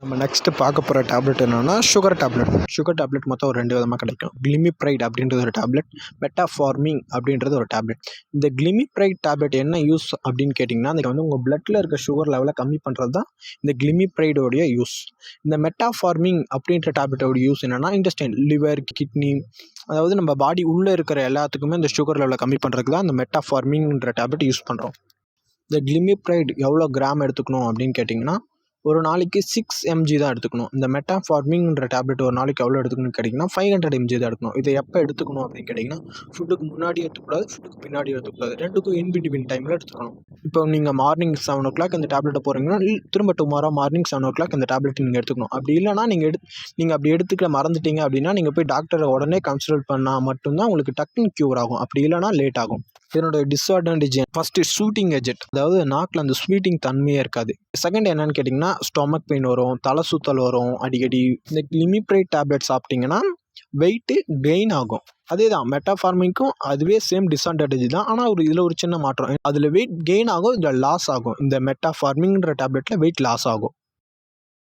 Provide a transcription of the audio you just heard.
நம்ம நெக்ஸ்ட்டு பார்க்க போகிற டேப்லெட் என்னென்னா சுகர் டேப்லெட் மொத்தம் ஒரு 2 விதமாக கிடைக்கும். கிளிமிப்ரைட் அப்படின்றது ஒரு டேப்லெட், மெட்டாஃபார்மிங் அப்படின்றது ஒரு டேப்லெட். இந்த கிளிமிப்ரைட் டேப்லெட் என்ன யூஸ் அப்படின்னு கேட்டிங்கன்னா, அதுக்கு வந்து உங்கள் பிளட்டில் இருக்க சுகர் லெவலை கம்மி பண்ணுறது தான் இந்த கிளிமிப்ரைடோடைய யூஸ். இந்த மெட்டாஃபார்மிங் அப்படின்ற டேப்லெட்டோட யூஸ் என்னென்னா, இன்டெஸ்டைன், லிவர், கிட்னி, அதாவது நம்ம பாடி உள்ளே இருக்கிற எல்லாத்துக்குமே இந்த சுகர் லெவலை கம்மி பண்ணுறதுக்கு தான் இந்த மெட்டாஃபார்மிங்ன்ற டேப்லெட் யூஸ் பண்ணுறோம். இந்த கிளிமிப்ரைட் எவ்வளோ கிராம் எடுத்துக்கணும் அப்படின்னு கேட்டிங்கன்னா, ஒரு நாளைக்கு 6 mg தான் எடுத்துக்கணும். இந்த மெட்டாஃபார்மிங்ன்ற டேப்லெட் ஒரு நாளைக்கு எவ்வளோ எடுத்துக்கணும்னு கேட்டிங்கன்னா 500 mg தான் எடுக்கணும். இதை எப்போ எடுத்துக்கணும் அப்படின்னு கேட்டிங்கன்னா, ஃபுட்டுக்கு முன்னாடி எடுத்துக்கூடாது, ஃபுட்டுக்கு பின்னாடி எடுத்துக்கூடாது. 2க்கும் இன் பிட்வீன் டைமில் எடுத்துக்கணும். இப்போ நீங்கள் மார்னிங் 7 o'clock இந்த டேப்லெட்டை போகிறீங்கன்னா, திரும்ப டுமாரோ மார்னிங் 7 o'clock இந்த டேப்லெட் நீங்கள் எடுத்துக்கணும். அப்படி இல்லைனா நீங்கள் அப்படி எடுத்துக்க மறந்துட்டீங்க அப்படின்னா, நீங்கள் போய் டாக்டரை உடனே கன்சல்ட் பண்ணால் மட்டும்தான் உங்களுக்கு டக்குன்னு க்யூர் ஆகும். அப்படி இல்லைனா லேட் ஆகும். இதனோட டிஸ்அட்வான்டேஜ் ஃபஸ்ட்டு ஷூட்டிங் எஜெட், அதாவது நாக்கில் அந்த ஸ்வீட்டிங் தன்மையே இருக்காது. செகண்ட் என்னன்னு கேட்டிங்கன்னா, ஸ்டொமக் பெயின் வரும், தலை சுற்றல் வரும் அடிக்கடி. இந்த கிளிமிப்ரைட் டேப்லெட் சாப்பிட்டிங்கன்னா வெயிட்டு கெயின் ஆகும். அதே தான் மெட்டாஃபார்மிங்க்கும் அதுவே சேம் டிஸ்அட்வான்டேஜ் தான். ஆனால் இதில் ஒரு சின்ன மாற்றம், அதில் வெயிட் கெயின் ஆகும், இதில் லாஸ் ஆகும். இந்த மெட்டாஃபார்மிங்ன்ற டேப்லெட்டில் வெயிட் லாஸ் ஆகும்.